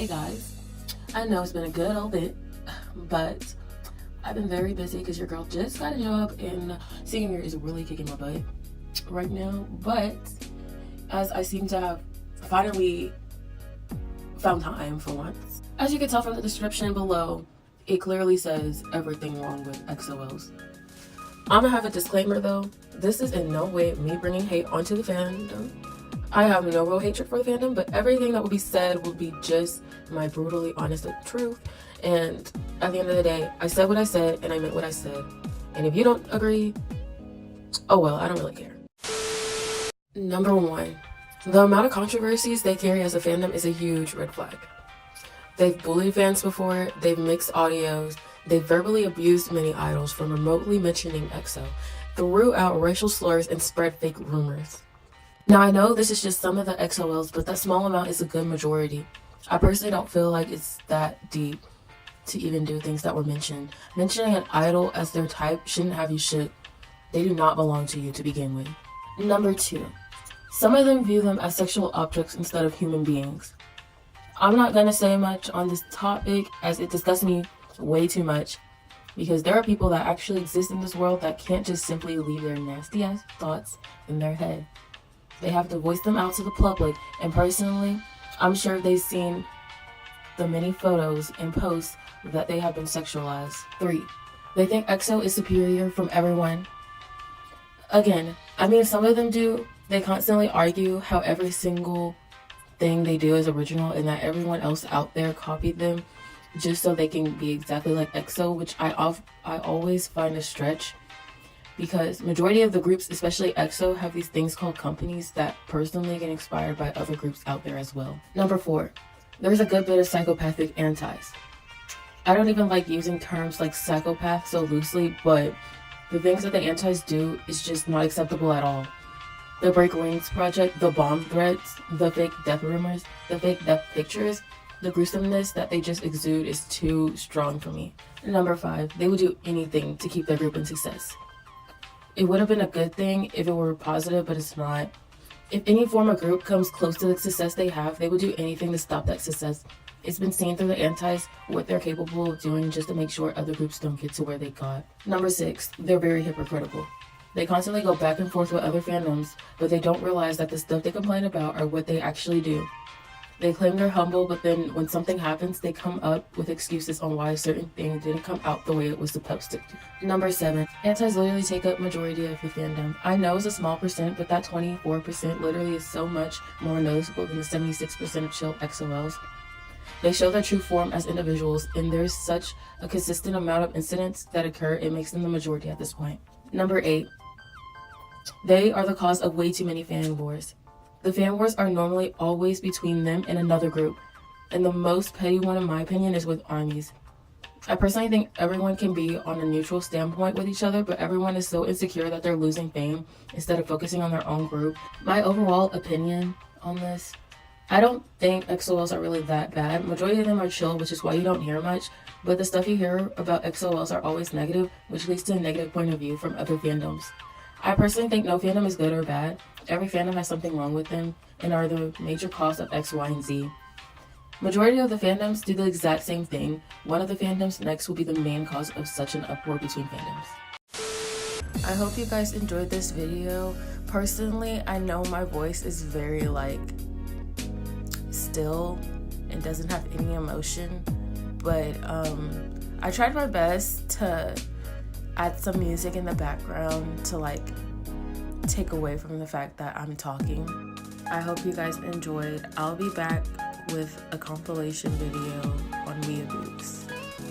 Hey guys, I know it's been a good old bit, but I've been very busy because your girl just got a job and senior year is really kicking my butt right now. But as I seem to have finally found time for once. As you can tell from the description below, it clearly says everything wrong with Exo-ls. I'm gonna have a disclaimer though. This is in no way me bringing hate onto the fandom. I have no real hatred for the fandom, but everything that will be said will be just my brutally honest truth. And at the end of the day, I said what I said and I meant what I said. And if you don't agree, oh well, I don't really care. Number 1. The amount of controversies they carry as a fandom is a huge red flag. They've bullied fans before, they've mixed audios, they've verbally abused many idols from remotely mentioning EXO, threw out racial slurs, and spread fake rumors. Now I know this is just some of the Exo-ls, but that small amount is a good majority. I personally don't feel like it's that deep to even do things that were mentioned. Mentioning an idol as their type shouldn't have you shook. They do not belong to you to begin with. Number 2. Some of them view them as sexual objects instead of human beings. I'm not gonna say much on this topic as it disgusts me way too much, because there are people that actually exist in this world that can't just simply leave their nasty ass thoughts in their head. They have to voice them out to the public, and personally, I'm sure they've seen the many photos and posts that they have been sexualized. 3. They think EXO is superior from everyone. Again, I mean, some of them do. They constantly argue how every single thing they do is original and that everyone else out there copied them just so they can be exactly like EXO, which I always find a stretch, because majority of the groups, especially EXO, have these things called companies that personally get inspired by other groups out there as well. Number 4. There's a good bit of psychopathic antis. I don't even like using terms like psychopath so loosely, but the things that the antis do is just not acceptable at all. The Break Wings project, the bomb threats, the fake death rumors, the fake death pictures, the gruesomeness that they just exude is too strong for me. Number 5, they would do anything to keep their group in success. It would have been a good thing if it were positive, but it's not. If any former group comes close to the success they have, they would do anything to stop that success. It's been seen through the antis what they're capable of doing just to make sure other groups don't get to where they got. Number 6, they're very hypocritical. They constantly go back and forth with other fandoms, but they don't realize that the stuff they complain about are what they actually do. They claim they're humble, but then when something happens, they come up with excuses on why a certain thing didn't come out the way it was supposed to. Number 7, antis literally take up majority of the fandom. I know it's a small percent, but that 24% literally is so much more noticeable than the 76% of chill Exo-ls. They show their true form as individuals, and there's such a consistent amount of incidents that occur, it makes them the majority at this point. Number 8, they are the cause of way too many fan wars. The fan wars are normally always between them and another group, and the most petty one in my opinion is with armies. I personally think everyone can be on a neutral standpoint with each other, but everyone is so insecure that they're losing fame instead of focusing on their own group. My overall opinion on this, I don't think Exo-ls are really that bad. Majority of them are chill, which is why you don't hear much, but the stuff you hear about Exo-ls are always negative, which leads to a negative point of view from other fandoms. I personally think no fandom is good or bad. Every fandom has something wrong with them and are the major cause of X, Y, and Z. Majority of the fandoms do the exact same thing. One of the fandoms next will be the main cause of such an uproar between fandoms. I hope you guys enjoyed this video. Personally, I know my voice is very still and doesn't have any emotion, but I tried my best to add some music in the background to take away from the fact that I'm talking. I hope you guys enjoyed. I'll be back with a compilation video on Mia Boots.